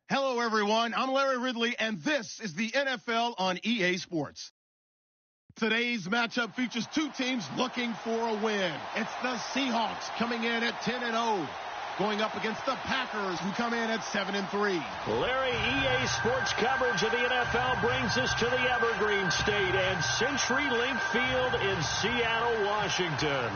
Hello, everyone. I'm Larry Ridley, and this is the NFL on EA Sports. Today's matchup features two teams looking for a win. It's the Seahawks coming in at 10-0, going up against the Packers, who come in at 7-3. Larry, EA Sports coverage of the NFL brings us to the Evergreen State and CenturyLink Field in Seattle, Washington.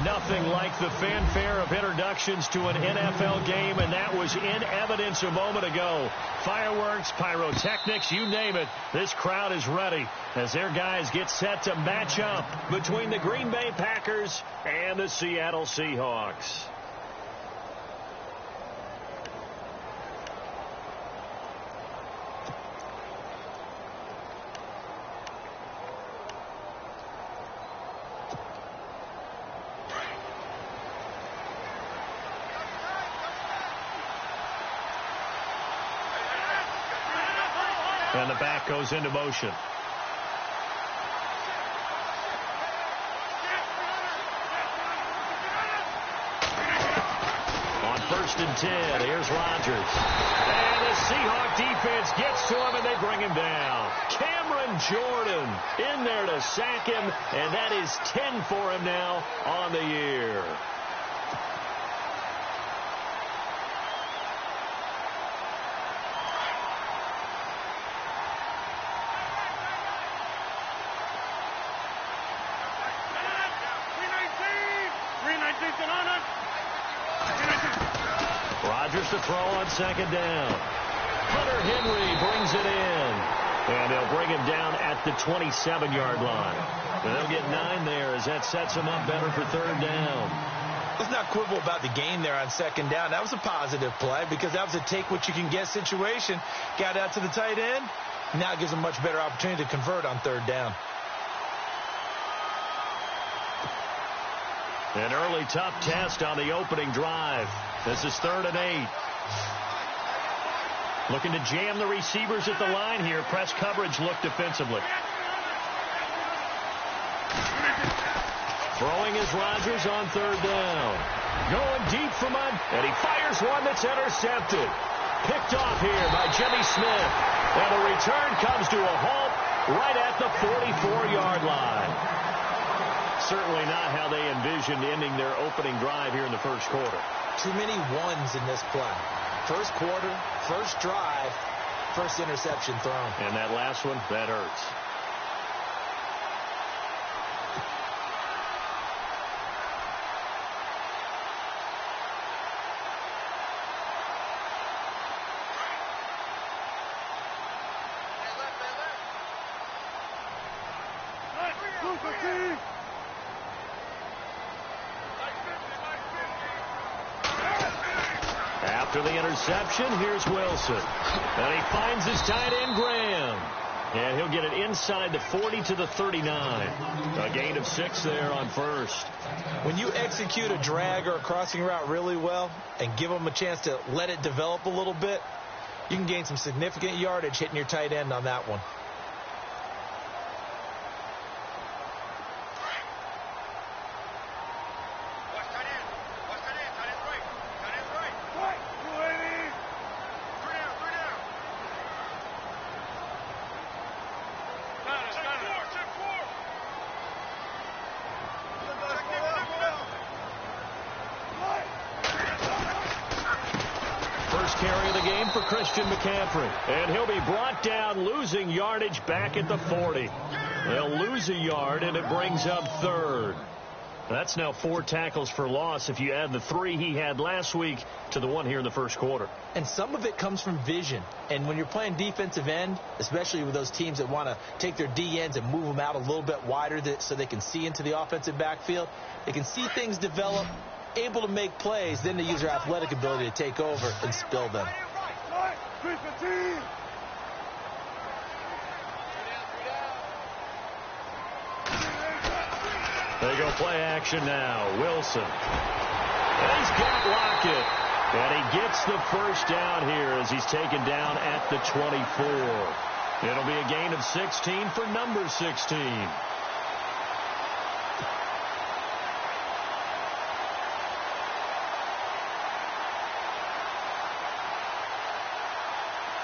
Nothing like the fanfare of introductions to an NFL game, and that was in evidence a moment ago. Fireworks, pyrotechnics, you name it. This crowd is ready as their guys get set to match up between the Green Bay Packers and the Seattle Seahawks. And the back goes into motion. On 1st and 10, here's Rodgers. And the Seahawk defense gets to him, and they bring him down. Cameron Jordan in there to sack him, and that is 10 for him now on the year. Rodgers to throw on 2nd down. Hunter Henry brings it in. And they'll bring him down at the 27-yard line. And they'll get 9 there as that sets him up better for 3rd down. Let's not quibble about the gain there on 2nd down. That was a positive play because that was a take-what-you-can-get situation. Got out to the tight end. Now it gives him a much better opportunity to convert on 3rd down. An early tough test on the opening drive. This is 3rd and 8. Looking to jam the receivers at the line here. Press coverage look defensively. Throwing is Rodgers on 3rd down. Going deep from him, and he fires one that's intercepted. Picked off here by Jimmy Smith. And the return comes to a halt right at the 44-yard line. Certainly not how they envisioned ending their opening drive here in the first quarter. Too many ones in this play. First quarter, first drive, first interception thrown. And that last one, that hurts. After the interception, here's Wilson. And he finds his tight end, Graham. And he'll get it inside the 40 to the 39. A gain of 6 there on 1st. When you execute a drag or a crossing route really well and give them a chance to let it develop a little bit, you can gain some significant yardage hitting your tight end on that one. Carry of the game for Christian McCaffrey. And he'll be brought down, losing yardage back at the 40. They'll lose a yard, and it brings up 3rd. That's now 4 tackles for loss if you add the 3 he had last week to the 1 here in the first quarter. And some of it comes from vision. And when you're playing defensive end, especially with those teams that want to take their D ends and move them out a little bit wider so they can see into the offensive backfield, they can see things develop, able to make plays, then they use their athletic ability to take over and spill them. They go play action now. Wilson. And he's got Lockett. And he gets the first down here as he's taken down at the 24. It'll be a gain of 16 for number 16.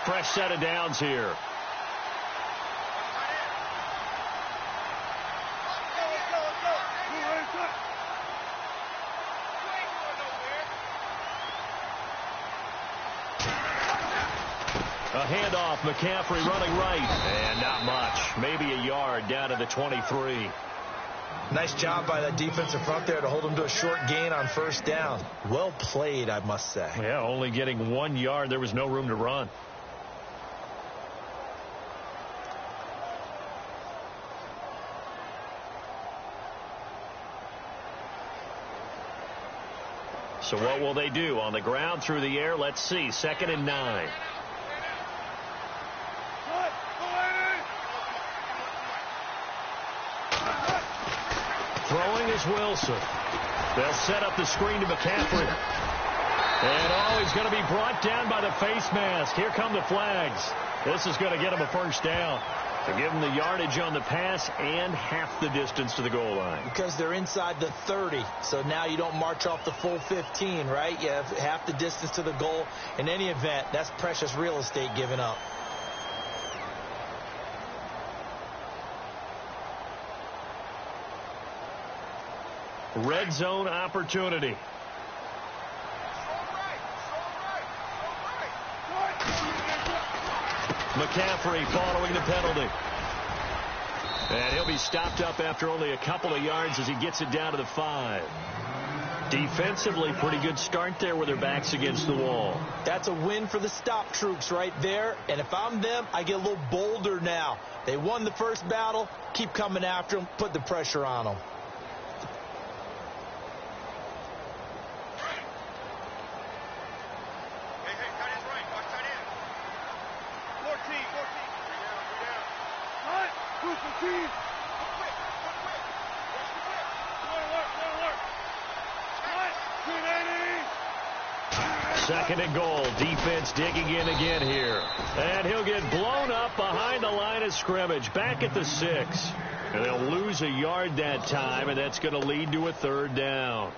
fresh set of downs here. A handoff, McCaffrey running right, and not much. Maybe a yard down to the 23. Nice job by that defensive front there to hold him to a short gain on first down. Well played, I must say. Yeah, only getting 1 yard. There was no room to run. So what will they do? On the ground, through the air? Let's see. 2nd and 9. Throwing is Wilson. They'll set up the screen to McCaffrey. And he's going to be brought down by the face mask. Here come the flags. This is going to get him a first down to give him the yardage on the pass and half the distance to the goal line. Because they're inside the 30, so now you don't march off the full 15, right? You have half the distance to the goal. In any event, that's precious real estate given up. Red zone opportunity. McCaffrey following the penalty. And he'll be stopped up after only a couple of yards as he gets it down to the 5. Defensively, pretty good start there with their backs against the wall. That's a win for the stop troops right there. And if I'm them, I get a little bolder now. They won the first battle. Keep coming after them. Put the pressure on them. Second and goal. Defense digging in again here. And he'll get blown up behind the line of scrimmage. Back at the 6. And they'll lose a yard that time, and that's going to lead to a 3rd down.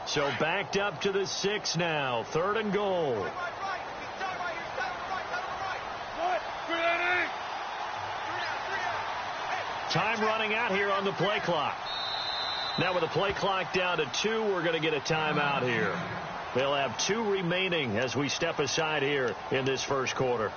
So backed up to the 6 now. 3rd and goal. Time running out here on the play clock. Now with the play clock down to 2, we're going to get a timeout here. They'll have 2 remaining as we step aside here in this first quarter.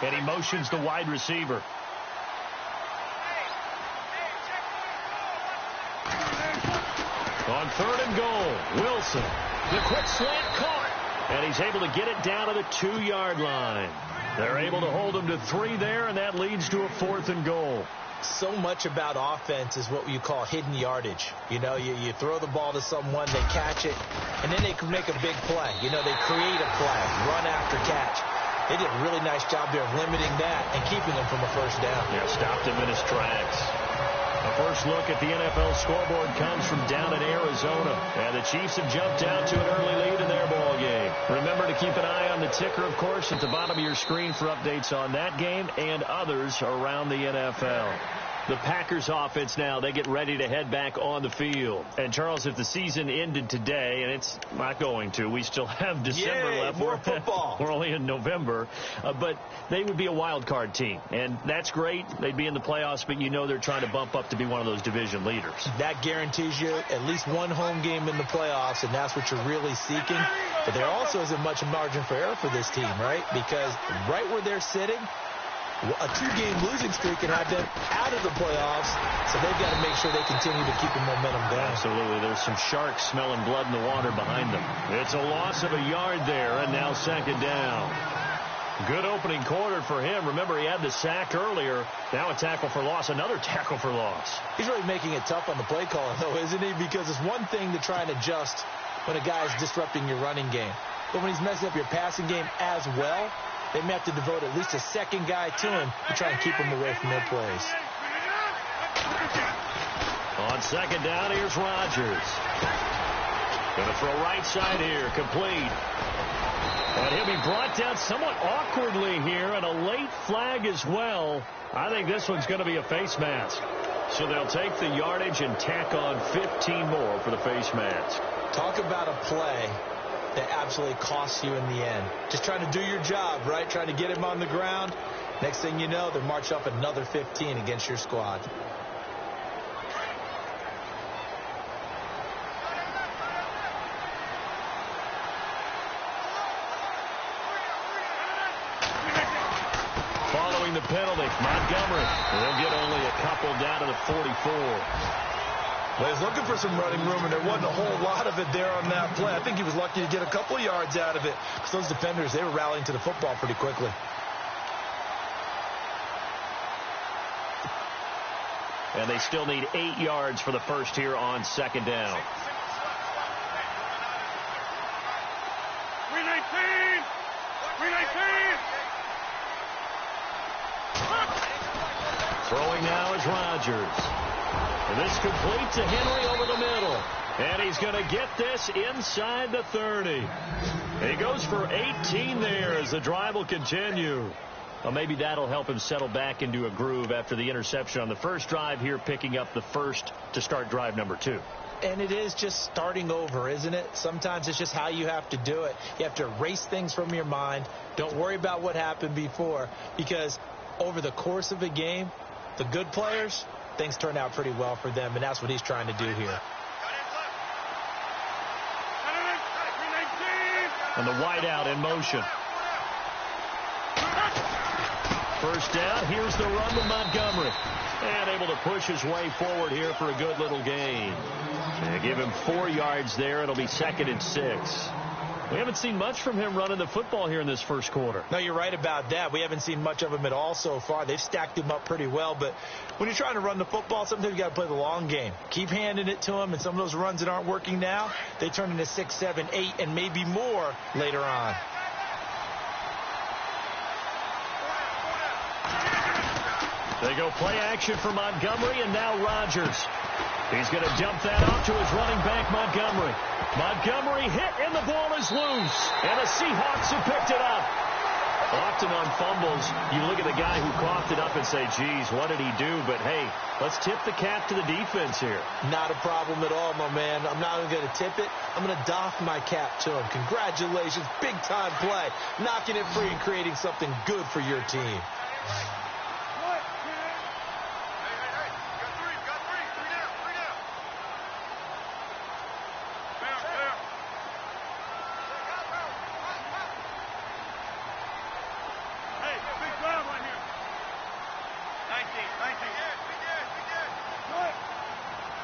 And he motions the wide receiver. On 3rd and goal, Wilson. The quick slant caught. And he's able to get it down to the 2-yard line. They're able to hold him to 3 there, and that leads to a 4th and goal. So much about offense is what you call hidden yardage. You know, you throw the ball to someone, they catch it, and then they can make a big play. You know, they create a play, run after catch. They did a really nice job there of limiting that and keeping him from a first down. Yeah, stopped him in his tracks. A first look at the NFL scoreboard comes from down in Arizona. And the Chiefs have jumped out to an early lead in their ball game. Remember to keep an eye on the ticker, of course, at the bottom of your screen for updates on that game and others around the NFL. The Packers offense now, they get ready to head back on the field. And, Charles, if the season ended today, and it's not going to, we still have December left. More football. We're only in November. But they would be a wild card team. And that's great. They'd be in the playoffs, but you know they're trying to bump up to be one of those division leaders. That guarantees you at least one home game in the playoffs, and that's what you're really seeking. But there also isn't much margin for error for this team, right? Because right where they're sitting, a 2-game losing streak can have them out of the playoffs, so they've got to make sure they continue to keep the momentum going. Absolutely. There's some sharks smelling blood in the water behind them. It's a loss of a yard there, and now second down. Good opening quarter for him. Remember, he had the sack earlier. Now a tackle for loss, another tackle for loss. He's really making it tough on the play caller, though, isn't he? Because it's one thing to try and adjust when a guy's disrupting your running game. But when he's messing up your passing game as well, they may have to devote at least a second guy to him to try and keep him away from their plays. On second down, here's Rodgers. Going to throw right side here, complete. And he'll be brought down somewhat awkwardly here, and a late flag as well. I think this one's going to be a face mask. So they'll take the yardage and tack on 15 more for the face mask. Talk about a play that absolutely costs you in the end. Just trying to do your job, right? Trying to get him on the ground. Next thing you know, they march up another 15 against your squad. Following the penalty, Montgomery will get only a couple down to the 44. Well, he's looking for some running room, and there wasn't a whole lot of it there on that play. I think he was lucky to get a couple of yards out of it, because those defenders, they were rallying to the football pretty quickly. And they still need 8 yards for the first here on second down. 319! 319! Throwing now is Rodgers. And this complete to Henry over the middle. And he's going to get this inside the 30. He goes for 18 there as the drive will continue. Well, maybe that'll help him settle back into a groove after the interception on the first drive here, picking up the first to start drive number 2. And it is just starting over, isn't it? Sometimes it's just how you have to do it. You have to erase things from your mind. Don't worry about what happened before, because over the course of a game, the good players, things turn out pretty well for them, and that's what he's trying to do here. And the wideout in motion. First down, here's the run with Montgomery. And able to push his way forward here for a good little gain. And give him 4 yards there. It'll be 2nd and 6. We haven't seen much from him running the football here in this first quarter. No, you're right about that. We haven't seen much of him at all so far. They've stacked him up pretty well. But when you're trying to run the football, sometimes you got to play the long game. Keep handing it to him, and some of those runs that aren't working now, they turn into 6, 7, 8, and maybe more later on. They go play action for Montgomery, and now Rodgers. He's going to dump that off to his running back, Montgomery. Montgomery hit, and the ball is loose. And the Seahawks have picked it up. Often on fumbles, you look at the guy who coughed it up and say, geez, what did he do? But, hey, let's tip the cap to the defense here. Not a problem at all, my man. I'm not even going to tip it. I'm going to doff my cap to him. Congratulations. Big-time play. Knocking it free and creating something good for your team.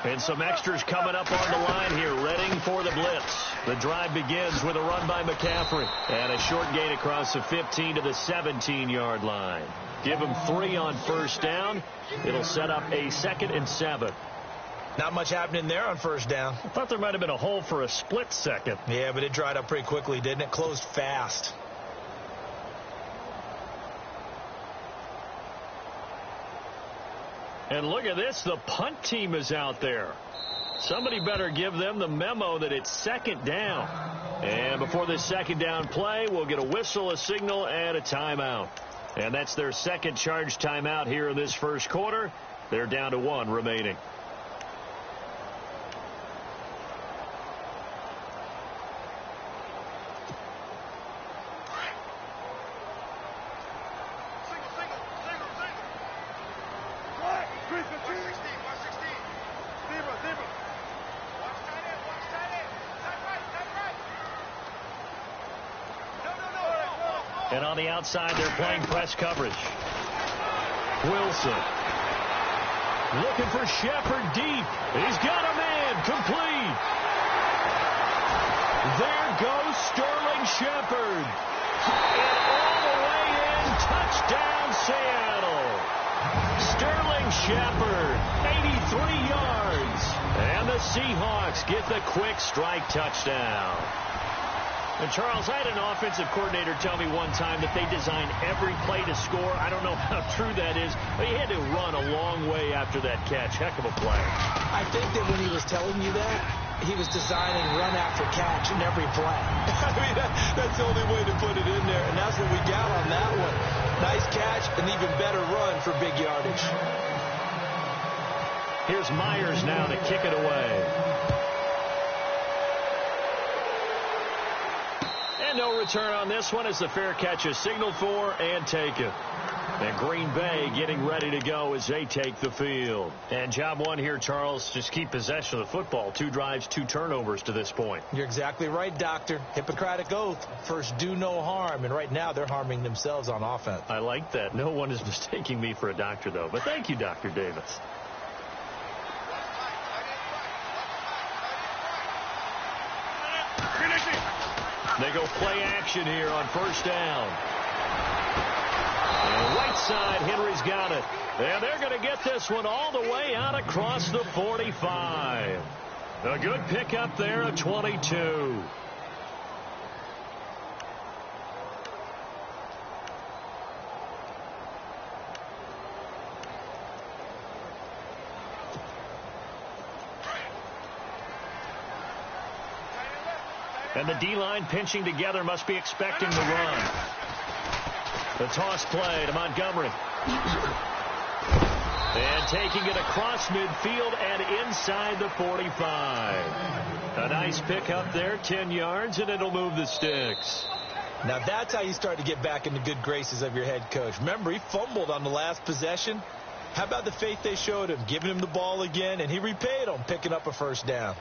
And some extras coming up on the line here, readying for the blitz. The drive begins with a run by McCaffrey. And a short gain across the 15 to the 17-yard line. Give him 3 on first down. It'll set up a 2nd and 7. Not much happening there on first down. I thought there might have been a hole for a split second. Yeah, but it dried up pretty quickly, didn't it? Closed fast. And look at this, the punt team is out there. Somebody better give them the memo that it's 2nd down. And before this 2nd down play, we'll get a whistle, a signal, and a timeout. And that's their 2nd charge timeout here in this first quarter. They're down to 1 remaining. And on the outside, they're playing press coverage. Wilson looking for Shepard deep. He's got a man complete. There goes Sterling Shepard. And all the way in, touchdown Seattle. Sterling Shepard, 83 yards. And the Seahawks get the quick strike touchdown. And, Charles, I had an offensive coordinator tell me one time that they design every play to score. I don't know how true that is, but he had to run a long way after that catch. Heck of a play. I think that when he was telling you that, he was designing run after catch in every play. I mean, that's the only way to put it in there, and that's what we got on that one. Nice catch, an even better run for big yardage. Here's Myers now to kick it away. No return on this one as the fair catch is signaled for and taken. And Green Bay getting ready to go as they take the field. And job one here, Charles, just keep possession of the football. 2 drives, 2 turnovers to this point. You're exactly right, Doctor. Hippocratic oath. First, do no harm. And right now, they're harming themselves on offense. I like that. No one is mistaking me for a doctor, though. But thank you, Dr. Davis. They go play action here on first down. And right side, Henry's got it. And they're going to get this one all the way out across the 45. A good pickup there of 22. And the D-line pinching together, must be expecting the run. The toss play to Montgomery. And taking it across midfield and inside the 45. A nice pickup there, 10 yards, and it'll move the sticks. Now that's how you start to get back in the good graces of your head coach. Remember, he fumbled on the last possession. How about the faith they showed him, giving him the ball again, and he repaid them, picking up a first down.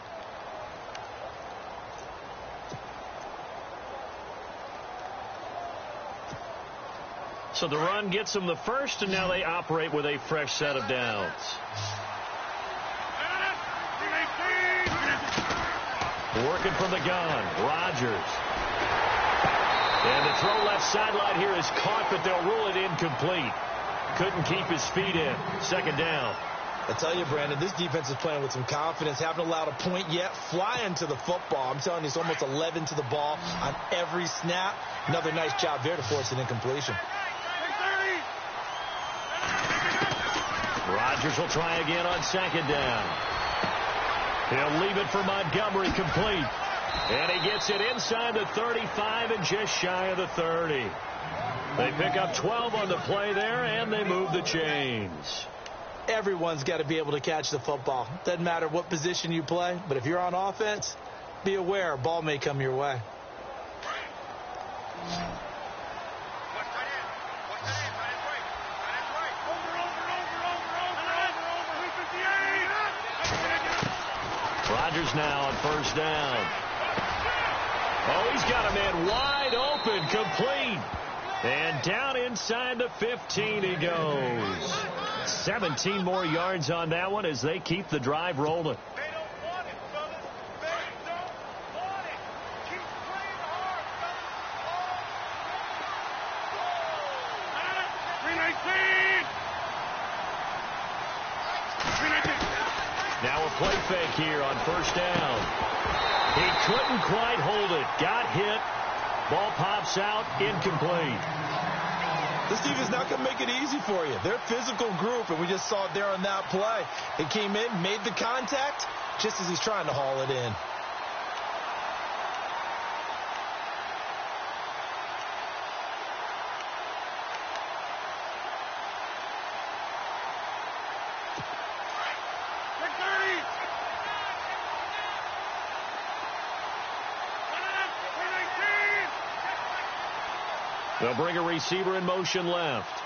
So the run gets them the first, and now they operate with a fresh set of downs. Working from the gun, Rodgers. And the throw left sideline here is caught, but they'll rule it incomplete. Couldn't keep his feet in. Second down. I tell you, Brandon, this defense is playing with some confidence. Haven't allowed a point yet. Flying to the football. I'm telling you, it's almost 11 to the ball on every snap. Another nice job there to force an incompletion. Rodgers will try again on second down. He'll leave it for Montgomery, complete. And he gets it inside the 35 and just shy of the 30. They pick up 12 on the play there, and they move the chains. Everyone's got to be able to catch the football. Doesn't matter what position you play, but if you're on offense, be aware a ball may come your way. Rodgers now on first down. Oh, he's got a man wide open, complete. And down inside the 15 he goes. 17 more yards on that one as they keep the drive rolling. Now a play fake here on first down. He couldn't quite hold it. Got hit. Ball pops out. Incomplete. This defense is not going to make it easy for you. They're a physical group, and we just saw it there on that play. It came in, made the contact, just as he's trying to haul it in. They'll bring a receiver in motion left.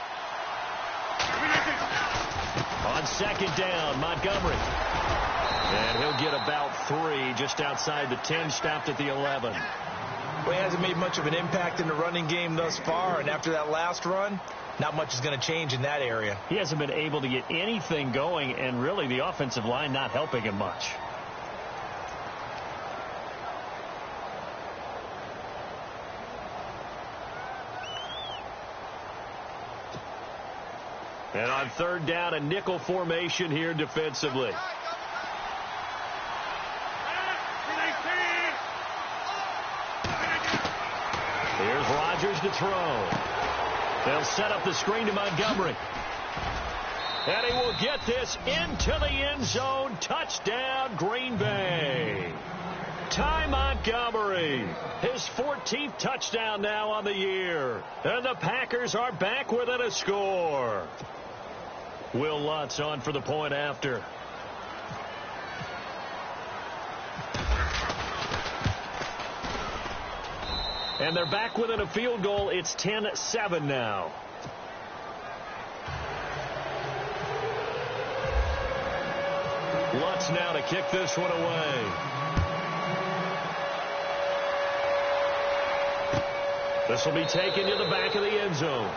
On second down, Montgomery. And he'll get about 3 just outside the 10, stopped at the 11. Well, he hasn't made much of an impact in the running game thus far, and after that last run, not much is going to change in that area. He hasn't been able to get anything going, and really the offensive line not helping him much. And on third down, a nickel formation here defensively. Here's Rodgers to throw. They'll set up the screen to Montgomery. And he will get this into the end zone. Touchdown, Green Bay. Ty Montgomery, his 14th touchdown now on the year. And the Packers are back within a score. Will Lutz on for the point after. And they're back within a field goal. It's 10-7 now. Lutz now to kick this one away. This will be taken to the back of the end zone.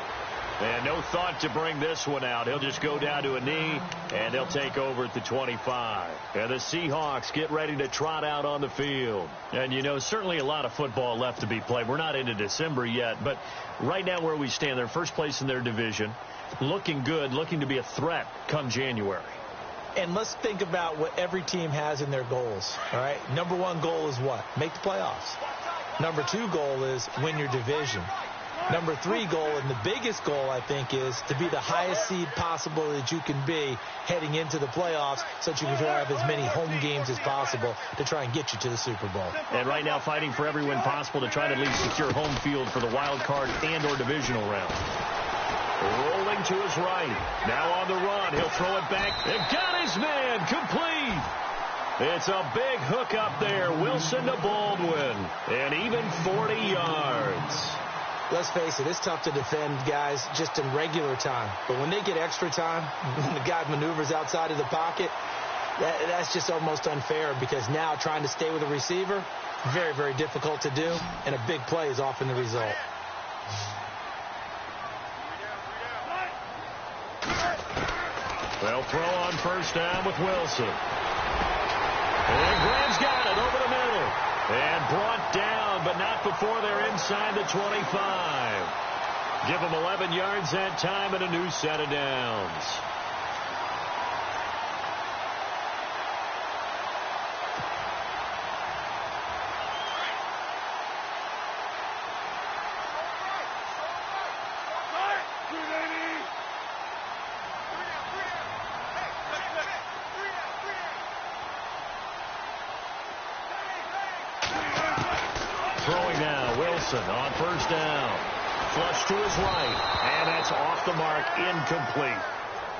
And no thought to bring this one out. He'll just go down to a knee, and they'll take over at the 25. And the Seahawks get ready to trot out on the field. And, you know, certainly a lot of football left to be played. We're not into December yet, but right now where we stand, they're first place in their division, looking good, looking to be a threat come January. And let's think about what every team has in their goals, all right? Number 1 goal is what? Make the playoffs. Number 2 goal is win your division. Number 3 goal, and the biggest goal, I think, is to be the highest seed possible that you can be heading into the playoffs so that you can have as many home games as possible to try and get you to the Super Bowl. And right now fighting for every win possible to try to at least secure home field for the wild card and or divisional round. Rolling to his right. Now on the run. He'll throw it back. And got his man. Complete. It's a big hook up there. Wilson to Baldwin. And even 40 yards. Let's face it, it's tough to defend guys just in regular time. But when they get extra time, when the guy maneuvers outside of the pocket, that's just almost unfair because now trying to stay with a receiver, very, very difficult to do, and a big play is often the result. They'll throw on first down with Wilson. And Graham's got it over the middle. And brought down, but not before they're inside the 25. Give them 11 yards that time and a new set of downs. Throwing now, Wilson on first down. Flush to his right, and that's off the mark, incomplete.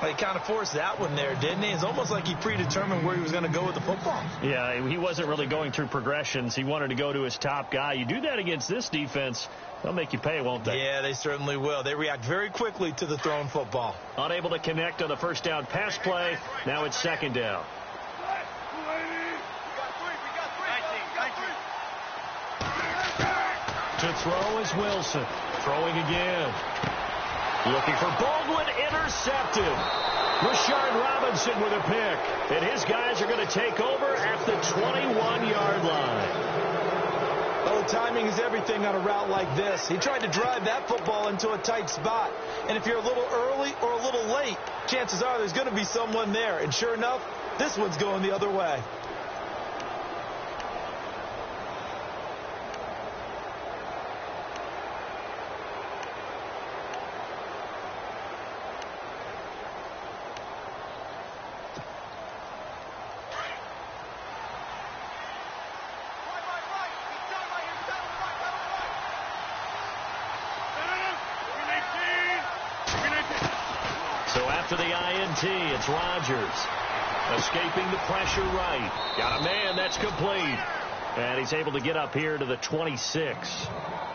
Well, he kind of forced that one there, didn't he? It's almost like he predetermined where he was going to go with the football. Yeah, he wasn't really going through progressions. He wanted to go to his top guy. You do that against this defense, they'll make you pay, won't they? Yeah, they certainly will. They react very quickly to the thrown football. Unable to connect on the first down pass play. Now it's second down. To throw is Wilson. Throwing again. Looking for Baldwin. Intercepted. Rashard Robinson with a pick. And his guys are going to take over at the 21-yard line. Well, the timing is everything on a route like this. He tried to drive that football into a tight spot. And if you're a little early or a little late, chances are there's going to be someone there. And sure enough, this one's going the other way. After the INT, it's Rodgers. Escaping the pressure right. Got a man, that's complete. And he's able to get up here to the 26.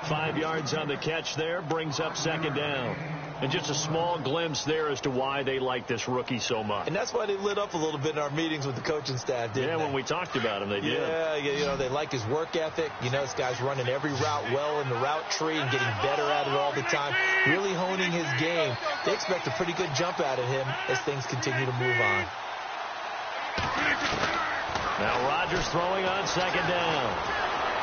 5 yards on the catch there, brings up second down. And just a small glimpse there as to why they like this rookie so much. And that's why they lit up a little bit in our meetings with the coaching staff, didn't they? When we talked about him, they did. Yeah, you know, they like his work ethic. You know, this guy's running every route well in the route tree and getting better at it all the time, really honing his game. They expect a pretty good jump out of him as things continue to move on. Now Rodgers throwing on second down.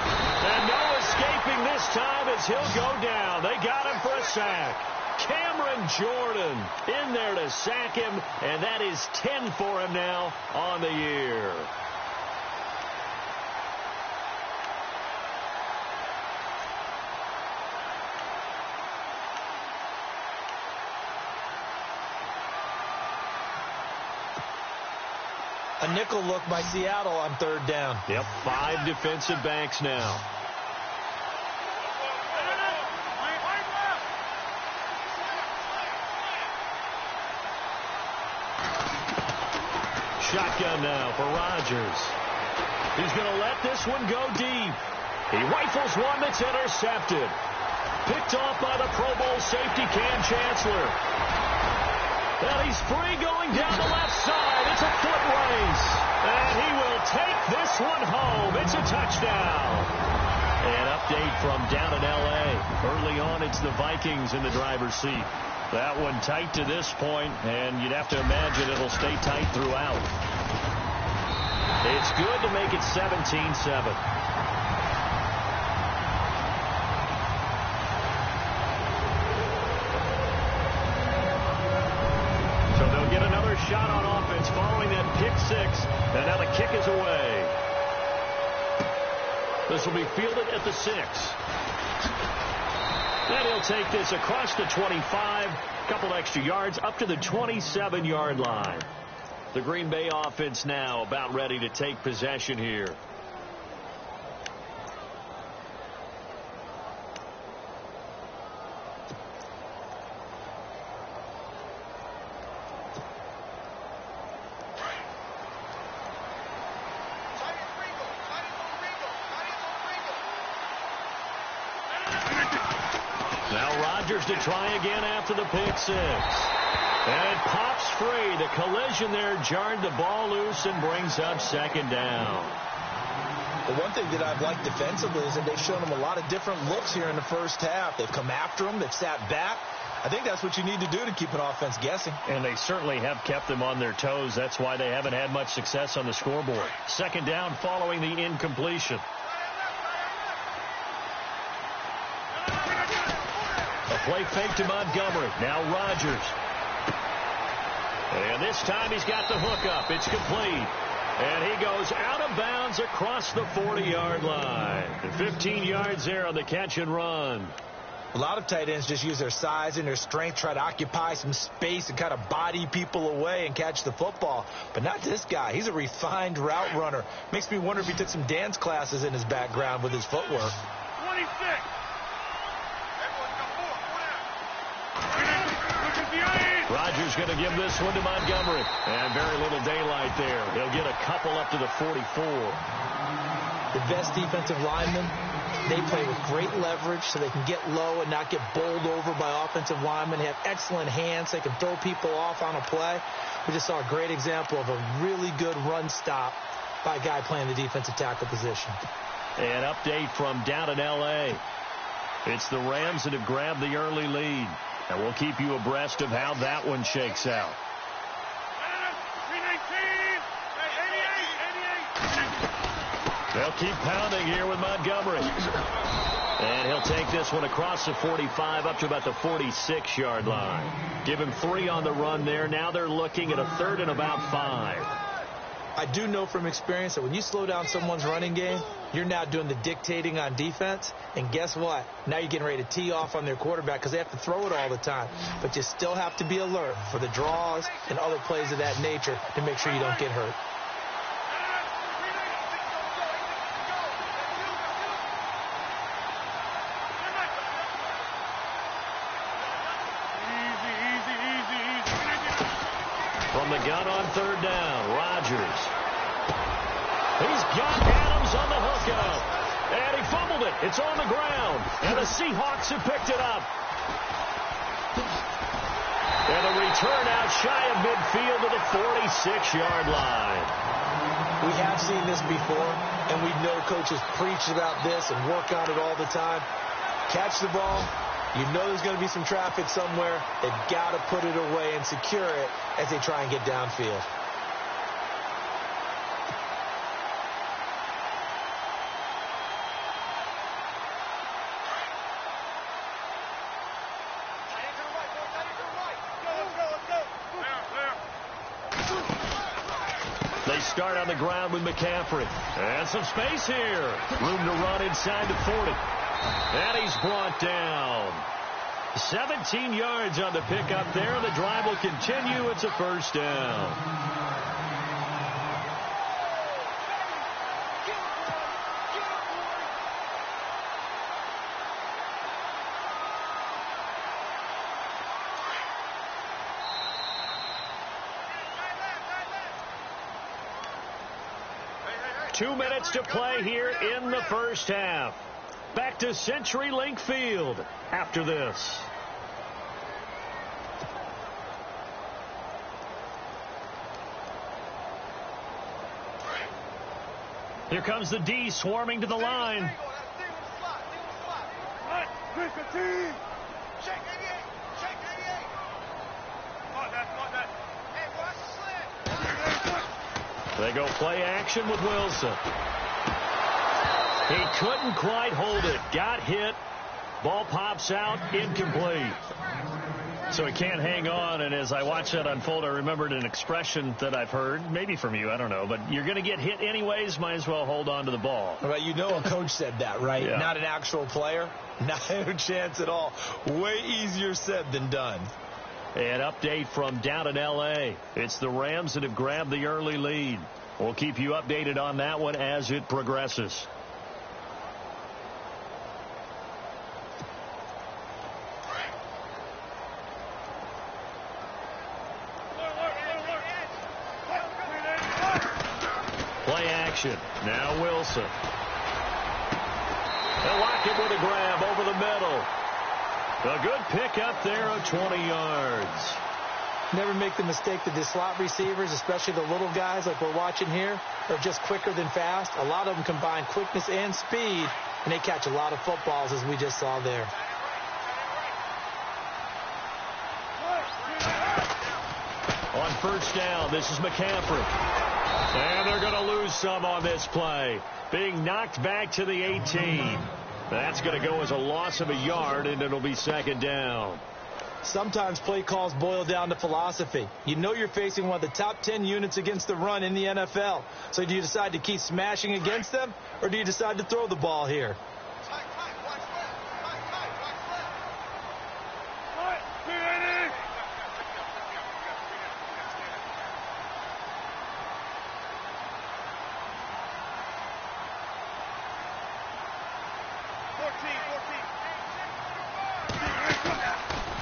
And no escaping this time as he'll go down. They got him for a sack. Cameron Jordan in there to sack him, and that is 10 for him now on the year. A nickel look by Seattle on third down. Yep, 5 defensive backs now. Shotgun now for Rodgers. He's going to let this one go deep. He rifles one that's intercepted. Picked off by the Pro Bowl safety Cam Chancellor. Well, he's free going down the left side. It's a foot race. And he will take this one home. It's a touchdown. An update from down in L.A. Early on, it's the Vikings in the driver's seat. That one tight to this point, and you'd have to imagine it'll stay tight throughout. It's good to make it 17-7. Shot on offense following that pick six, and now the kick is away. This will be fielded at the 6. And he'll take this across the 25, a couple extra yards up to the 27-yard line. The Green Bay offense now about ready to take possession here. To try again after the pick six. And it pops free. The collision there jarred the ball loose and brings up second down. The one thing that I've liked defensively is that they've shown them a lot of different looks here in the first half. They've come after them. They've sat back. I think that's what you need to do to keep an offense guessing. And they certainly have kept them on their toes. That's why they haven't had much success on the scoreboard. Second down following the incompletion. Play fake to Montgomery. Now Rodgers. And this time he's got the hook up. It's complete. And he goes out of bounds across the 40-yard line. 15 yards there on the catch and run. A lot of tight ends just use their size and their strength, try to occupy some space and kind of body people away and catch the football. But not this guy. He's a refined route runner. Makes me wonder if he took some dance classes in his background with his footwork. 26. Rodgers going to give this one to Montgomery. And very little daylight there. He'll get a couple up to the 44. The best defensive linemen, they play with great leverage so they can get low and not get bowled over by offensive linemen. They have excellent hands. They can throw people off on a play. We just saw a great example of a really good run stop by a guy playing the defensive tackle position. An update from down in L.A. It's the Rams that have grabbed the early lead. And we'll keep you abreast of how that one shakes out. They'll keep pounding here with Montgomery. And he'll take this one across the 45 up to about the 46-yard line. Give him 3 on the run there. Now they're looking at a 3rd and about 5. I do know from experience that when you slow down someone's running game, you're now doing the dictating on defense. And guess what? Now you're getting ready to tee off on their quarterback because they have to throw it all the time. But you still have to be alert for the draws and other plays of that nature to make sure you don't get hurt. From the gun on 3rd down, Rodgers. He's got Adams on the hookup. And he fumbled it. It's on the ground. And the Seahawks have picked it up. And a return out shy of midfield to the 46-yard line. We have seen this before, and we know coaches preach about this and work on it all the time. Catch the ball. You know there's going to be some traffic somewhere. They've got to put it away and secure it as they try and get downfield. They start on the ground with McCaffrey. And some space here. Room to run inside the 40. And he's brought down. 17 yards on the pickup there. The drive will continue. It's a first down. 2 minutes to play here in the first half. Back to CenturyLink Field after this. Here comes the D swarming to the line. They go play action with Wilson. He couldn't quite hold it. Got hit. Ball pops out. Incomplete. So he can't hang on. And as I watched that unfold, I remembered an expression that I've heard, maybe from you, I don't know. But you're going to get hit anyways. Might as well hold on to the ball. Well, you know a coach said that, right? Yeah. Not an actual player. Not a chance at all. Way easier said than done. An update from down in L.A. It's the Rams that have grabbed the early lead. We'll keep you updated on that one as it progresses. Play action. Now Wilson. They'll lock it with a grab over the middle. A good pickup there of 20 yards. Never make the mistake that the slot receivers, especially the little guys like we're watching here, are just quicker than fast. A lot of them combine quickness and speed, and they catch a lot of footballs, as we just saw there. On first down, this is McCaffrey. And they're going to lose some on this play. Being knocked back to the 18. That's going to go as a loss of a yard, and it'll be second down. Sometimes play calls boil down to philosophy. You know you're facing one of the top 10 units against the run in the NFL. So do you decide to keep smashing against them, or do you decide to throw the ball here?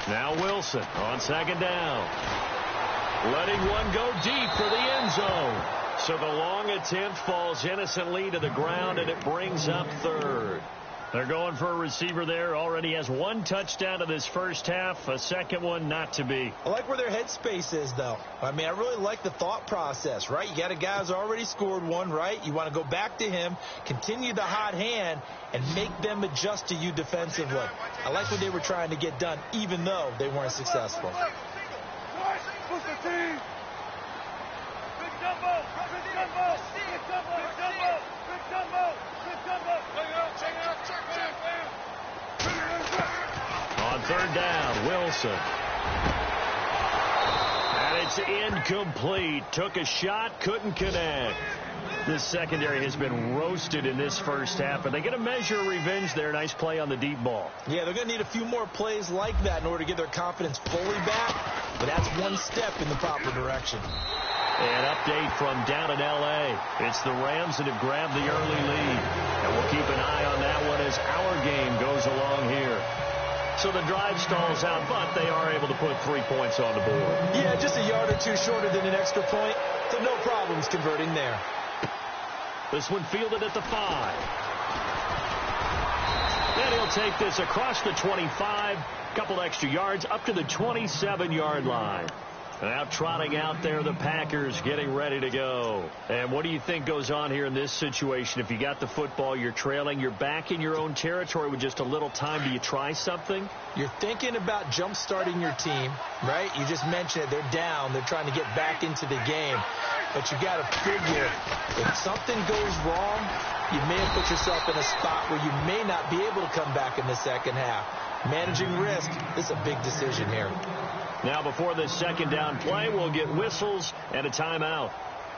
Now Wilson on second down. Letting one go deep for the end zone. So the long attempt falls innocently to the ground, and it brings up third. They're going for a receiver there. Already has one touchdown in this first half. A second one not to be. I like where their headspace is, though. I mean, I really like the thought process, right? You got a guy who's already scored one, right? You want to go back to him, continue the hot hand, and make them adjust to you defensively. I like what they were trying to get done, even though they weren't successful. On third down, Wilson. And it's incomplete. Took a shot, couldn't connect. This secondary has been roasted in this first half, but they get a measure of revenge there. Nice play on the deep ball. Yeah, they're going to need a few more plays like that in order to get their confidence fully back, but that's one step in the proper direction. An update from down in L.A. It's the Rams that have grabbed the early lead, and we'll keep an eye on that one as our game goes along here. So the drive stalls out, but they are able to put 3 points on the board. Yeah, just a yard or two shorter than an extra point, so no problems converting there. This one fielded at the 5. And he'll take this across the 25, couple extra yards up to the 27-yard line. Now trotting out there, the Packers getting ready to go. And what do you think goes on here in this situation? If you got the football, you're trailing, you're back in your own territory with just a little time. Do you try something? You're thinking about jump-starting your team, right? You just mentioned it. They're down. They're trying to get back into the game. But you got to figure if something goes wrong, you may have put yourself in a spot where you may not be able to come back in the second half. Managing risk, this is a big decision here. Now before this second down play, we'll get whistles and a timeout,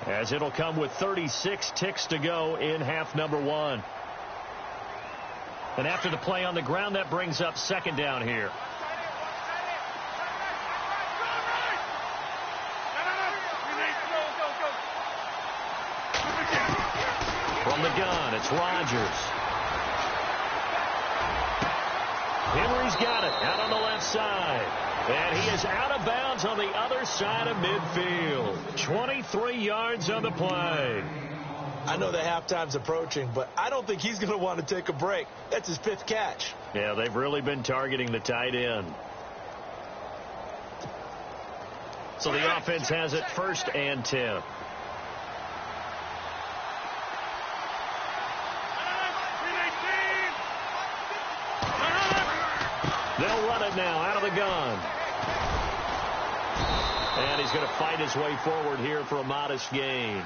as it'll come with 36 ticks to go in half number 1. And after the play on the ground, that brings up second down here. From the gun, it's Rodgers. Henry's got it out on the left side. And he is out of bounds on the other side of midfield. 23 yards on the play. I know the halftime's approaching, but I don't think he's going to want to take a break. That's his 5th catch. Yeah, they've really been targeting the tight end. So the offense has it 1st and 10. They'll run it now out of the gun. And he's going to fight his way forward here for a modest gain.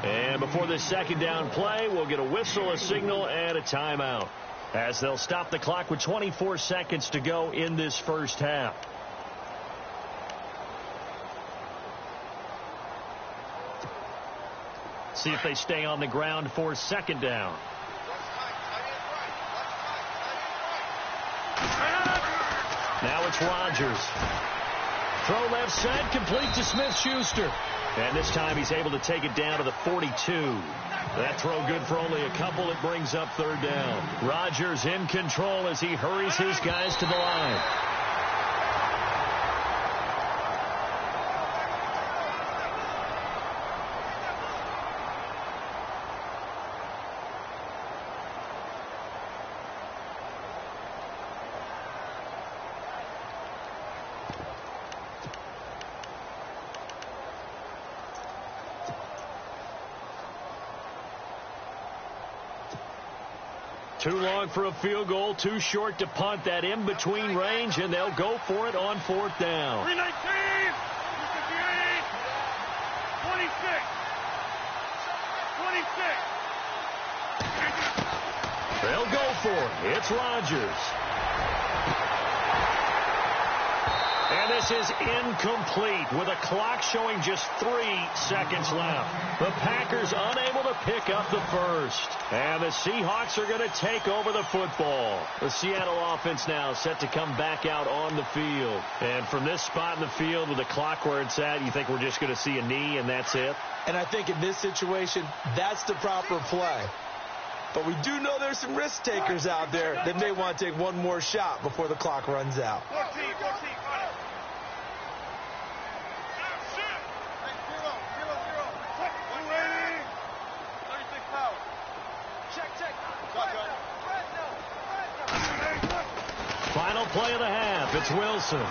And before this second down play, we'll get a whistle, a signal, and a timeout, as they'll stop the clock with 24 seconds to go in this first half. See if they stay on the ground for second down. Now it's Rodgers. Throw left side, complete to Smith-Schuster. And this time he's able to take it down to the 42. That throw good for only a couple. It brings up third down. Rodgers in control as he hurries his guys to the line. Too long for a field goal, too short to punt. That in-between range, and they'll go for it on 4th down. 319, 26. They'll go for it. It's Rodgers. And this is incomplete with a clock showing just 3 seconds left. The Packers unable to pick up the first. And the Seahawks are going to take over the football. The Seattle offense now set to come back out on the field. And from this spot in the field with the clock where it's at, you think we're just going to see a knee and that's it? And I think in this situation, that's the proper play. But we do know there's some risk takers out there that may want to take one more shot before the clock runs out. 14. Final play of the half. It's Wilson. Oh,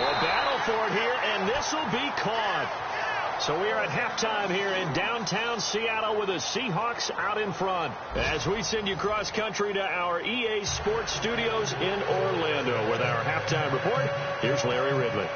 a battle for it here, and this will be caught. So we are at halftime here in downtown Seattle with the Seahawks out in front. As we send you cross country to our EA Sports Studios in Orlando with our halftime report, here's Larry Ridley.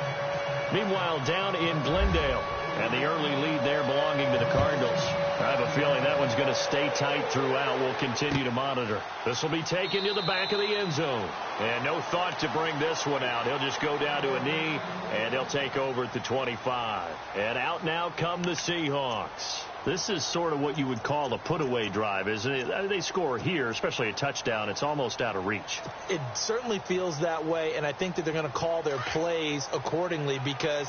Meanwhile, down in Glendale, and the early lead there belonging to the Cardinals. I have a feeling that one's going to stay tight throughout. We'll continue to monitor. This will be taken to the back of the end zone. And no thought to bring this one out. He'll just go down to a knee, and he'll take over at the 25. And out now come the Seahawks. This is sort of what you would call a put-away drive, isn't it? They score here, especially a touchdown. It's almost out of reach. It certainly feels that way, and I think that they're going to call their plays accordingly because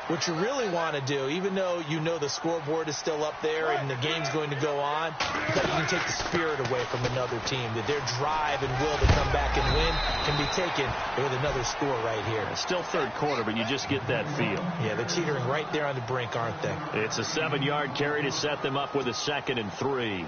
What you really want to do, even though you know the scoreboard is still up there and the game's going to go on, but you can take the spirit away from another team, that their drive and will to come back and win can be taken with another score right here. It's still third quarter, but you just get that feel. Yeah, they're teetering right there on the brink, aren't they? It's a 7-yard carry to set them up with a 2nd and 3.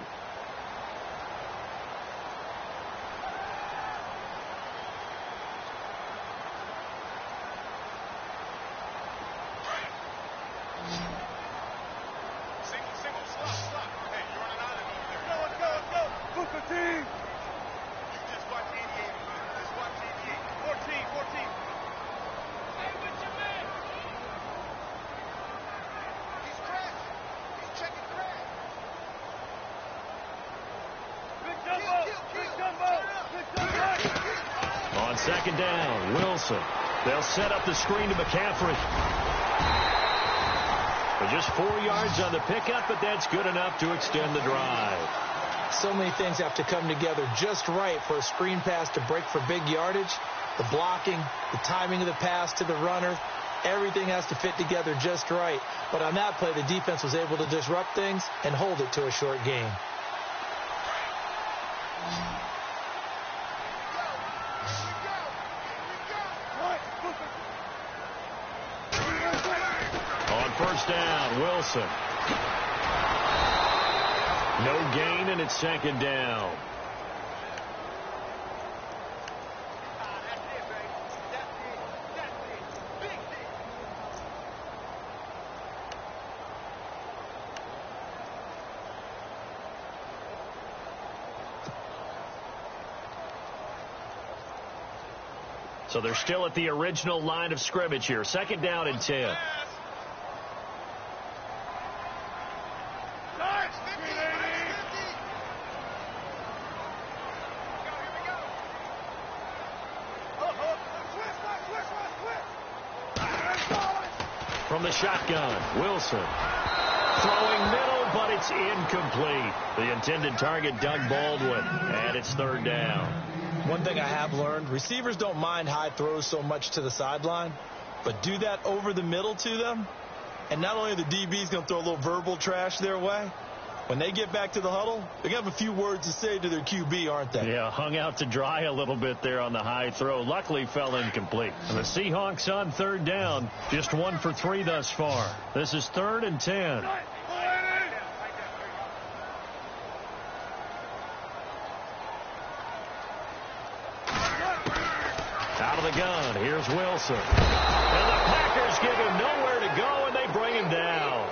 On 2nd down, Wilson. They'll set up the screen to McCaffrey. But just 4 yards on the pickup, but that's good enough to extend the drive. So many things have to come together just right for a screen pass to break for big yardage. The blocking, the timing of the pass to the runner, everything has to fit together just right. But on that play, the defense was able to disrupt things and hold it to a short gain. On 1st down, Wilson. No gain, and it's 2nd down. So they're still at the original line of scrimmage here. 2nd down and 10. From the shotgun, Wilson. Throwing middle, but it's incomplete. The intended target, Doug Baldwin, and it's 3rd down. One thing I have learned, receivers don't mind high throws so much to the sideline, but do that over the middle to them, and not only are the DBs going to throw a little verbal trash their way, when they get back to the huddle, they're going to have a few words to say to their QB, aren't they? Yeah, hung out to dry a little bit there on the high throw. Luckily fell incomplete. And the Seahawks on 3rd down, just 1 for 3 thus far. This is 3rd and 10. Out of the gun, here's Wilson. And the Packers give him nowhere to go, and they bring him down.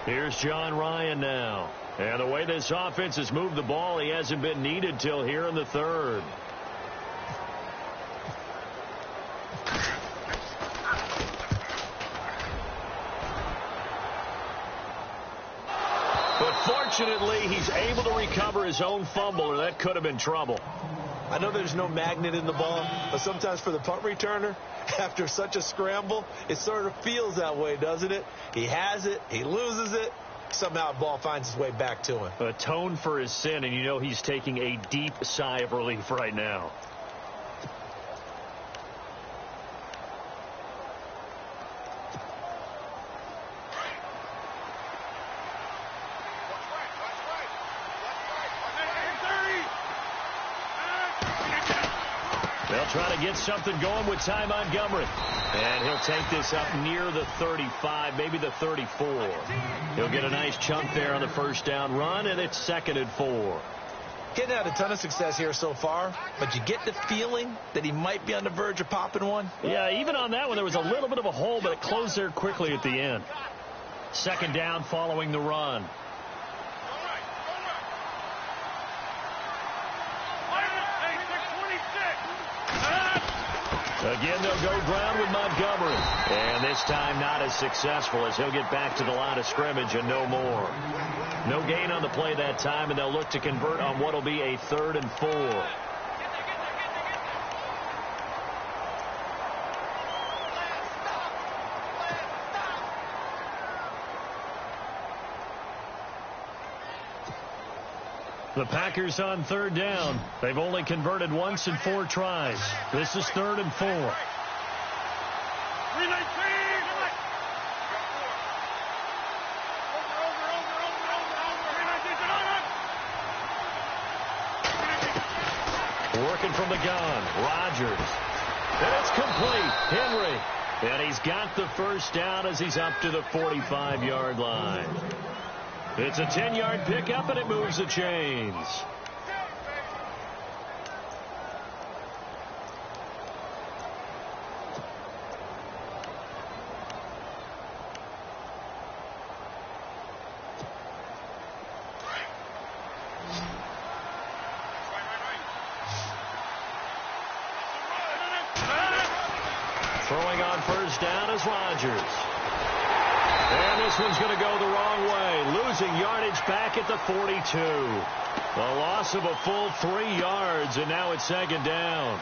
Here's John Ryan now. And the way this offense has moved the ball, he hasn't been needed till here in the 3rd. But fortunately, he's able to recover his own fumble, or that could have been trouble. I know there's no magnet in the ball, but sometimes for the punt returner, after such a scramble, it sort of feels that way, doesn't it? He has it, he loses it, somehow the ball finds its way back to him. Atone for his sin, and you know he's taking a deep sigh of relief right now. They'll try to get something going with Ty Montgomery. And he'll take this up near the 35, maybe the 34. He'll get a nice chunk there on the 1st down run, and it's 2nd and 4. Getting had a ton of success here so far, but you get the feeling that he might be on the verge of popping one. Yeah, even on that one, there was a little bit of a hole, but it closed there quickly at the end. 2nd down following the run. Again, they'll go ground with Montgomery. And this time not as successful, as he'll get back to the line of scrimmage and no more. No gain on the play that time, and they'll look to convert on what will be a 3rd and 4. The Packers on third down. They've only converted once in 4 tries. This is 3rd and 4. 319. Working from the gun. Rodgers. And it's complete. Henry. And he's got the first down as he's up to the 45-yard line. It's a 10-yard pickup, and it moves the chains. Throwing on first down is Rodgers. And this one's going to go the wrong way. Losing yardage back at the 42. A loss of a full 3 yards, and now it's 2nd down.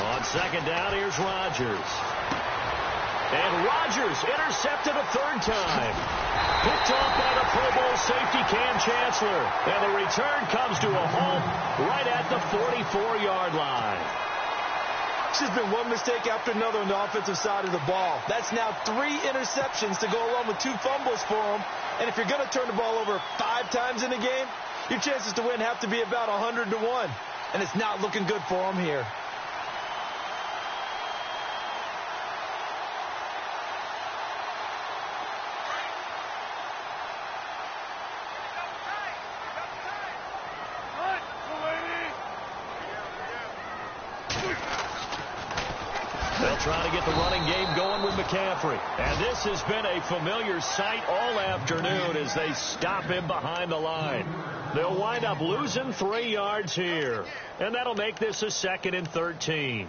On 2nd down, here's Rodgers. And Rodgers intercepted a 3rd time. Picked off by the Pro Bowl safety Cam Chancellor. And the return comes to a halt right at the 44-yard line. It's just been one mistake after another on the offensive side of the ball. That's now 3 interceptions to go along with 2 fumbles for him. And if you're going to turn the ball over 5 times in a game, your chances to win have to be about 100 to 1. And it's not looking good for him here. They'll try to get the running game going with McCaffrey. And this has been a familiar sight all afternoon as they stop him behind the line. They'll wind up losing 3 yards here. And that'll make this a 2nd and 13.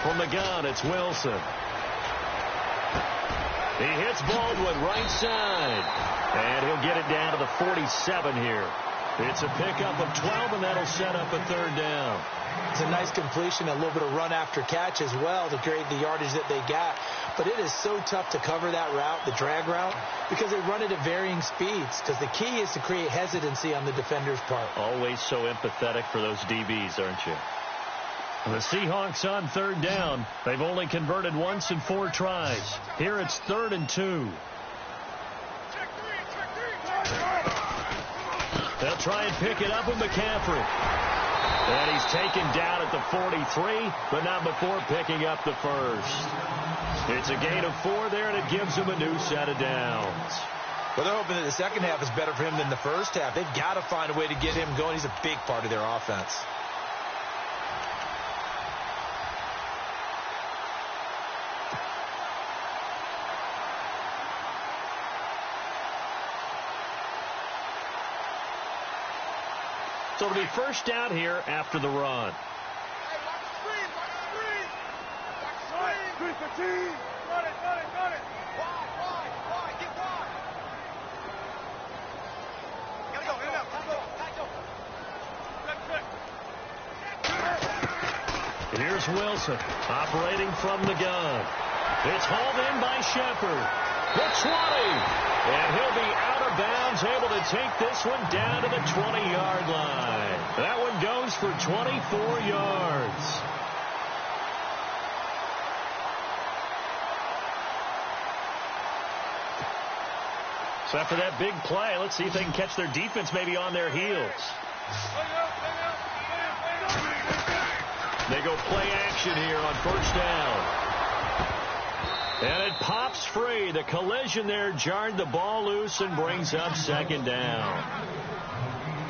From the gun, it's Wilson. He hits Baldwin right side. And he'll get it down to the 47 here. It's a pickup of 12, and that'll set up a 3rd down. It's a nice completion, a little bit of run after catch as well to create the yardage that they got. But it is so tough to cover that route, the drag route, because they run it at varying speeds. Because the key is to create hesitancy on the defender's part. Always so empathetic for those DBs, aren't you? The Seahawks on 3rd down. They've only converted once in 4 tries. Here it's 3rd and 2. They'll try and pick it up with McCaffrey. And he's taken down at the 43, but not before picking up the first. It's a gain of 4 there, and it gives him a new set of downs. Well, they're hoping that the second half is better for him than the first half. They've got to find a way to get him going. He's a big part of their offense. So it'll be first down here after the run. Hey, watch the screen, watch the screen. Watch the screen. 315. Got it. Wide, get wide. Gotta go, Pack go. And here's Wilson operating from the gun. It's hauled in by Shepard. The 20. And he'll be out of bounds, able to take this one down to the 20-yard line. That one goes for 24 yards. So after that big play, let's see if they can catch their defense maybe on their heels. They go play action here on first down. And it pops free. The collision there jarred the ball loose and brings up 2nd down.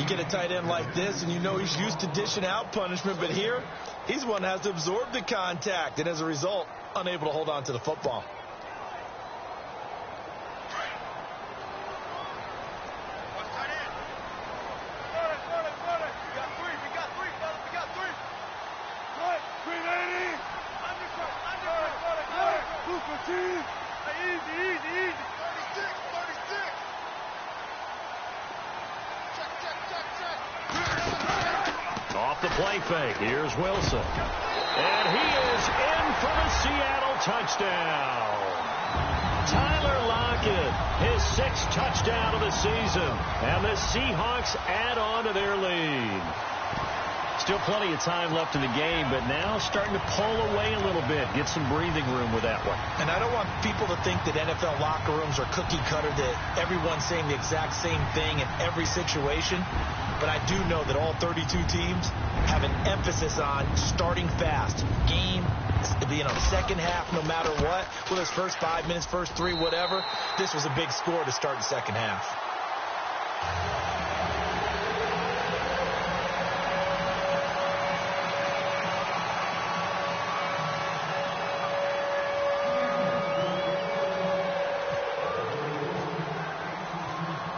You get a tight end like this, and you know he's used to dishing out punishment, but here, he's one that has to absorb the contact, and as a result, unable to hold on to the football. Off the play fake, here's Wilson. And he is in for the Seattle touchdown. Tyler Lockett, his 6th touchdown of the season. And the Seahawks add on to their lead. Still plenty of time left in the game, but now starting to pull away a little bit. Get some breathing room with that one. And I don't want people to think that NFL locker rooms are cookie cutter, that everyone's saying the exact same thing in every situation. But I do know that all 32 teams have an emphasis on starting fast. Game, second half, no matter what. Whether it's first 5 minutes, first 3, whatever. This was a big score to start the second half.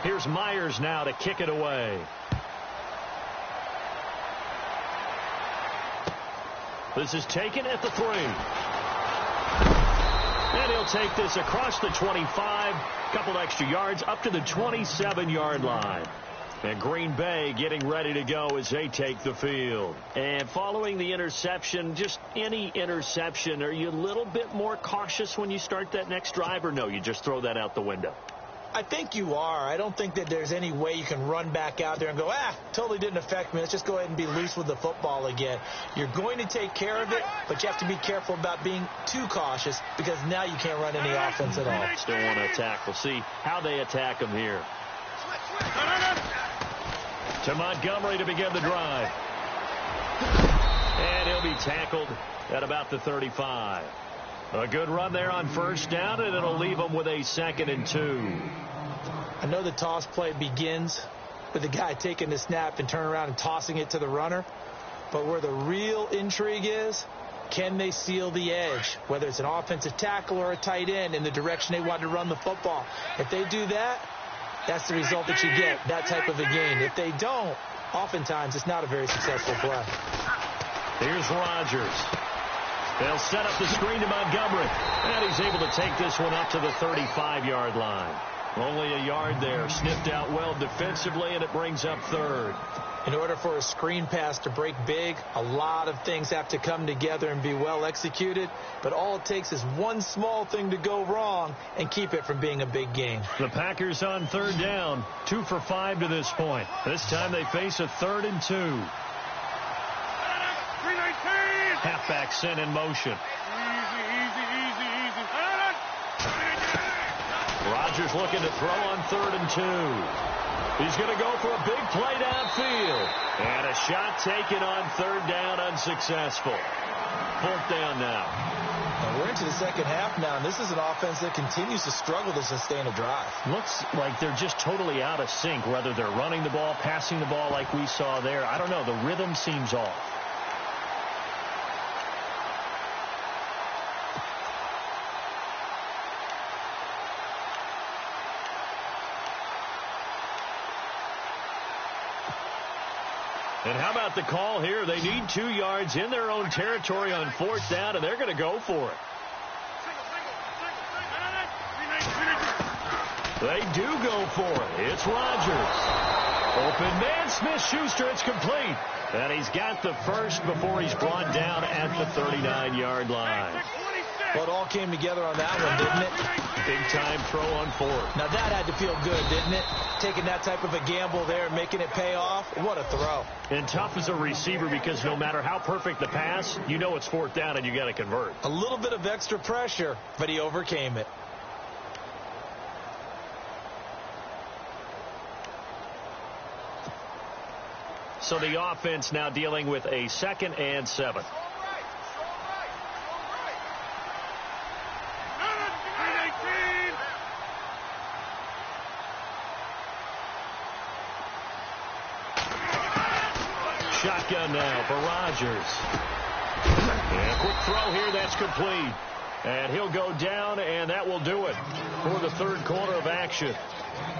Here's Myers now to kick it away. This is taken at the 3. And he'll take this across the 25. Couple extra yards up to the 27-yard line. And Green Bay getting ready to go as they take the field. And following the interception, just any interception, are you a little bit more cautious when you start that next drive, or no, you just throw that out the window? I think you are. I don't think that there's any way you can run back out there and go, totally didn't affect me. Let's just go ahead and be loose with the football again. You're going to take care of it, but you have to be careful about being too cautious because now you can't run any offense at all. Still want to attack. We'll see how they attack them here. To Montgomery to begin the drive. And he'll be tackled at about the 35. A good run there on first down, and it'll leave them with a 2nd and 2. I know the toss play begins with the guy taking the snap and turning around and tossing it to the runner. But where the real intrigue is, can they seal the edge, whether it's an offensive tackle or a tight end, in the direction they want to run the football? If they do that, that's the result that you get, that type of a game. If they don't, oftentimes it's not a very successful play. Here's Rodgers. They'll set up the screen to Montgomery. And he's able to take this one up to the 35-yard line. Only a yard there. Sniffed out well defensively, and it brings up 3rd. In order for a screen pass to break big, a lot of things have to come together and be well executed. But all it takes is one small thing to go wrong and keep it from being a big game. The Packers on 3rd down. 2 for 5 to this point. This time they face a 3rd and 2. Halfback sent in motion. Easy. Rodgers looking to throw on 3rd and 2. He's going to go for a big play downfield. And a shot taken on 3rd down, unsuccessful. 4th down now. And we're into the second half now, and this is an offense that continues to struggle to sustain a drive. Looks like they're just totally out of sync, whether they're running the ball, passing the ball like we saw there. I don't know. The rhythm seems off. And how about the call here? They need 2 yards in their own territory on 4th down, and they're going to go for it. They do go for it. It's Rodgers. Open man, Smith-Schuster. It's complete. And he's got the first before he's brought down at the 39-yard line. Well, it all came together on that one, didn't it? Big-time throw on 4th. Now, that had to feel good, didn't it? Taking that type of a gamble there and making it pay off. What a throw. And tough as a receiver because no matter how perfect the pass, you know it's 4th down and you got to convert. A little bit of extra pressure, but he overcame it. So the offense now dealing with a 2nd and 7. Shotgun now for Rodgers. And a quick throw here. That's complete. And he'll go down, and that will do it for the third quarter of action.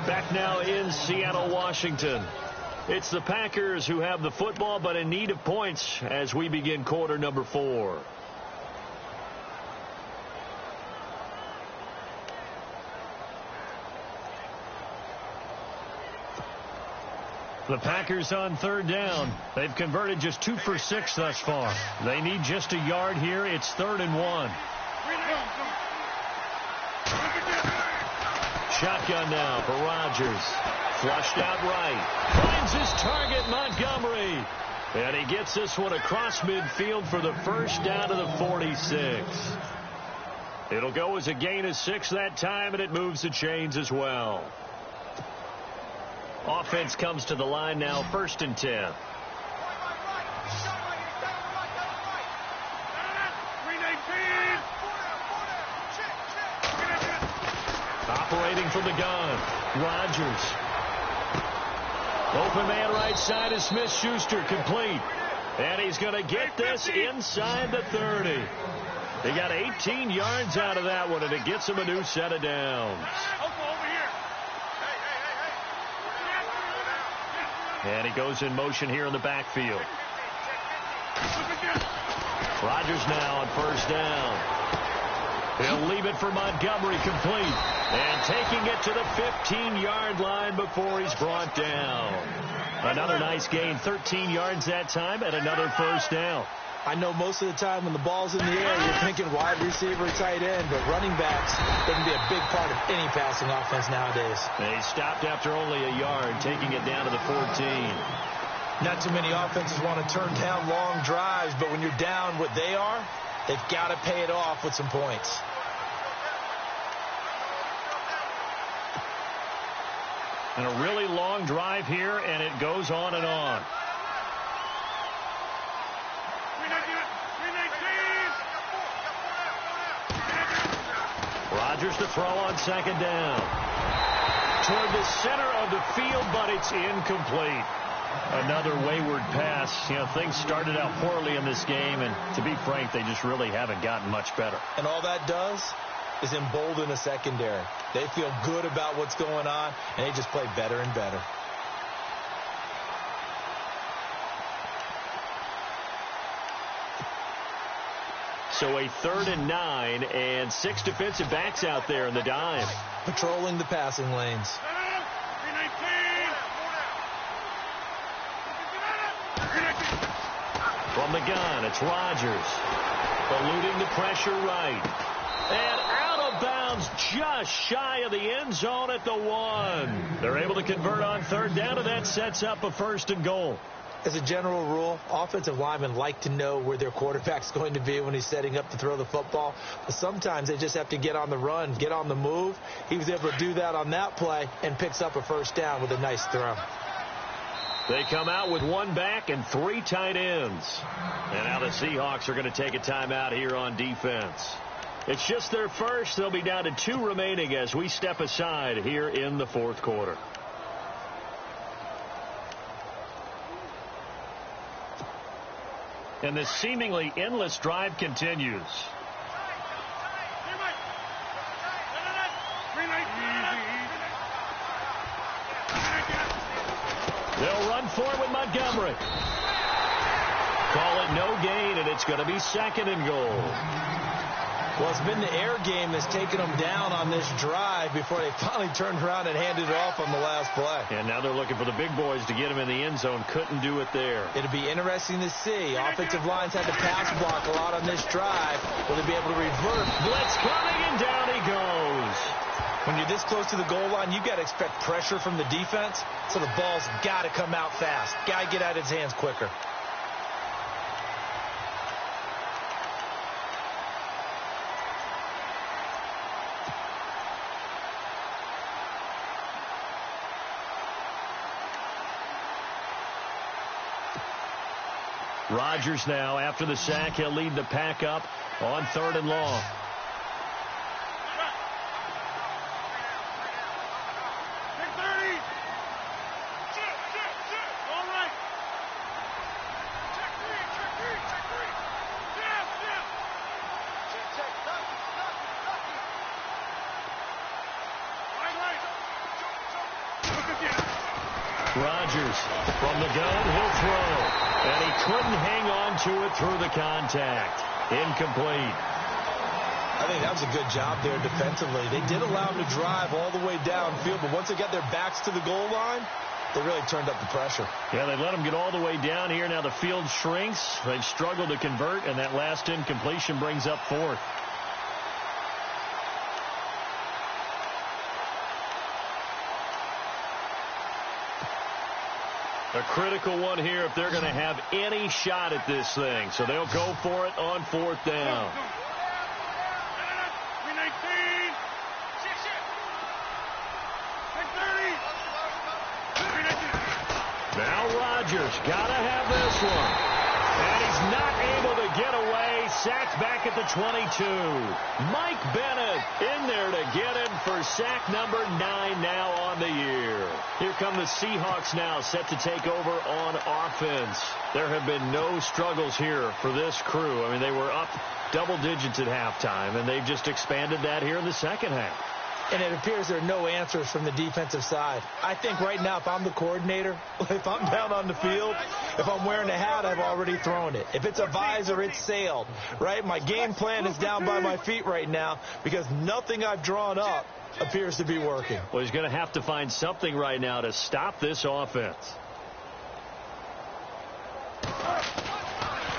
Back now in Seattle, Washington. It's the Packers who have the football, but in need of points as we begin quarter number 4. The Packers on third down. They've converted just 2 for 6 thus far. They need just a yard here. It's 3rd and 1. Shotgun now for Rodgers. Flushed out right. Finds his target, Montgomery. And he gets this one across midfield for the first down to the 46. It'll go as a gain of 6 that time, and it moves the chains as well. Offense comes to the line now, 1st and 10. Operating from the gun, Rodgers. Open man right side is Smith-Schuster, complete. And he's going to get this inside the 30. He got 18 yards out of that one, and it gets him a new set of downs. And he goes in motion here in the backfield. Rodgers now on 1st down. He'll leave it for Montgomery, complete. And taking it to the 15-yard line before he's brought down. Another nice gain, 13 yards that time, and another first down. I know most of the time when the ball's in the air, you're thinking wide receiver, tight end, but running backs can be a big part of any passing offense nowadays. They stopped after only a yard, taking it down to the 14. Not too many offenses want to turn down long drives, but when you're down what they are, they've got to pay it off with some points. And a really long drive here, and it goes on and on. Rodgers to throw on 2nd down. Toward the center of the field, but it's incomplete. Another wayward pass. You know, things started out poorly in this game, and to be frank, they just really haven't gotten much better. And all that does is embolden a secondary. They feel good about what's going on, and they just play better and better. So a 3rd and 9, and 6 defensive backs out there in the dime. Patrolling the passing lanes. From the gun, it's Rodgers. Eluding the pressure right. And out of bounds just shy of the end zone at the 1. They're able to convert on 3rd down, and that sets up a 1st and goal. As a general rule, offensive linemen like to know where their quarterback's going to be when he's setting up to throw the football. But sometimes they just have to get on the run, get on the move. He was able to do that on that play and picks up a 1st down with a nice throw. They come out with 1 back and 3 tight ends. And now the Seahawks are going to take a timeout here on defense. It's just their first. They'll be down to 2 remaining as we step aside here in the 4th quarter. And the seemingly endless drive continues. They'll run for it with Montgomery. Call it no gain, and it's going to be 2nd and goal. Well, it's been the air game that's taken them down on this drive before they finally turned around and handed it off on the last play. And now they're looking for the big boys to get him in the end zone. Couldn't do it there. It'll be interesting to see. Offensive lines had to pass block a lot on this drive. Will they be able to revert? Blitz coming, and down he goes. When you're this close to the goal line, you've got to expect pressure from the defense, so the ball's got to come out fast. Got to get out of his hands quicker. Rodgers now, after the sack, he'll lead the pack up on 3rd and long. Rodgers from the gun, he'll throw. And he couldn't hang on to it through the contact. Incomplete. I think that was a good job there defensively. They did allow him to drive all the way downfield, but once they got their backs to the goal line, they really turned up the pressure. Yeah, they let him get all the way down here. Now the field shrinks. They've struggled to convert, and that last incompletion brings up fourth. A critical one here if they're going to have any shot at this thing. So they'll go for it on fourth down. Now Rodgers got to have this one. And he's not able to get away. Sacked back at the 22. Mike Bennett in there to get him for sack number 9 now on the year. Here come the Seahawks now set to take over on offense. There have been no struggles here for this crew. I mean, they were up double digits at halftime, and they've just expanded that here in the second half. And it appears there are no answers from the defensive side. I think right now, if I'm the coordinator, if I'm down on the field, if I'm wearing a hat, I've already thrown it. If it's a visor, it's sailed, right? My game plan is down by my feet right now because nothing I've drawn up appears to be working. Well, he's going to have to find something right now to stop this offense.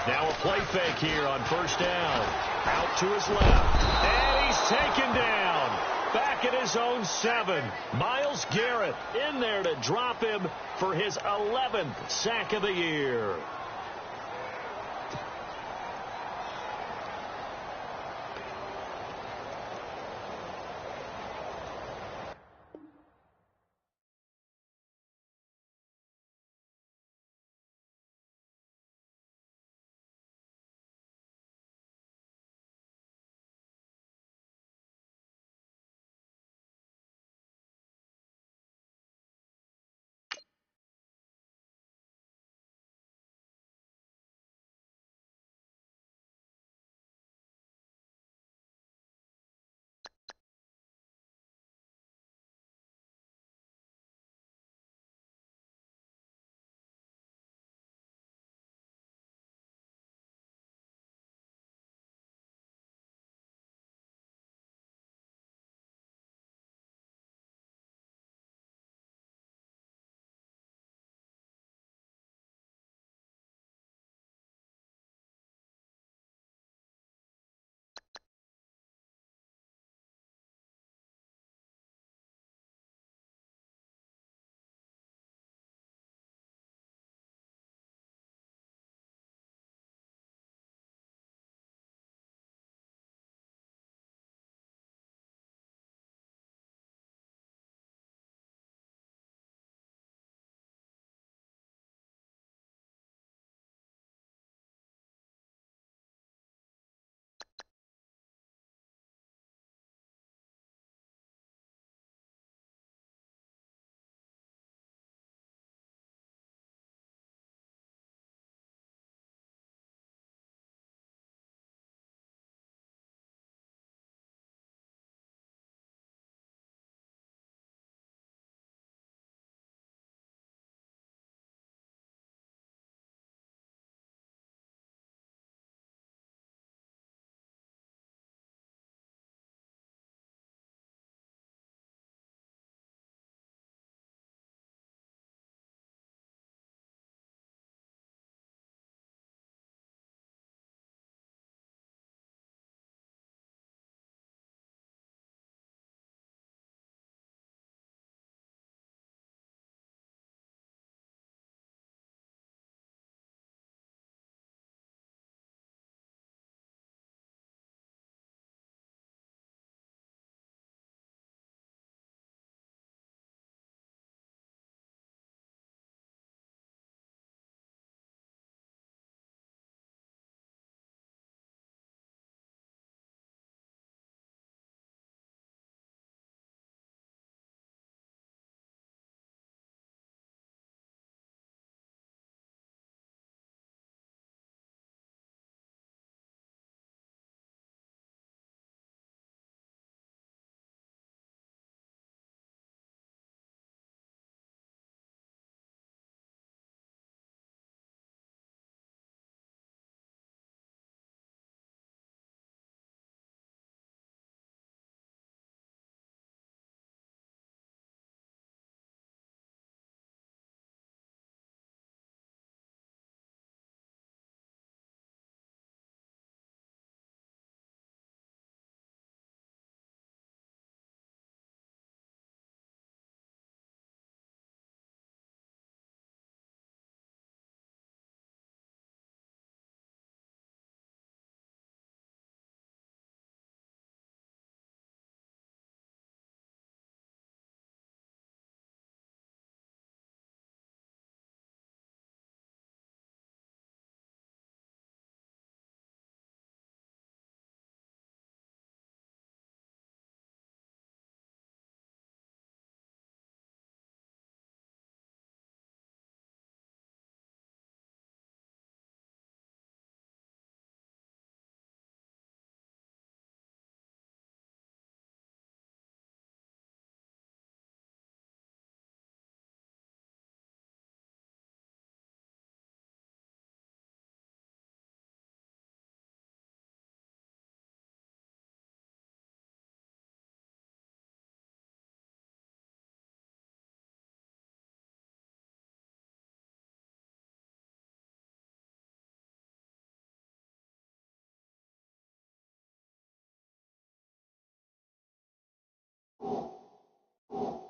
Now a play fake here on first down. Out to his left. And he's taken down. Back at his own 7. Myles Garrett in there to drop him for his 11th sack of the year. Go!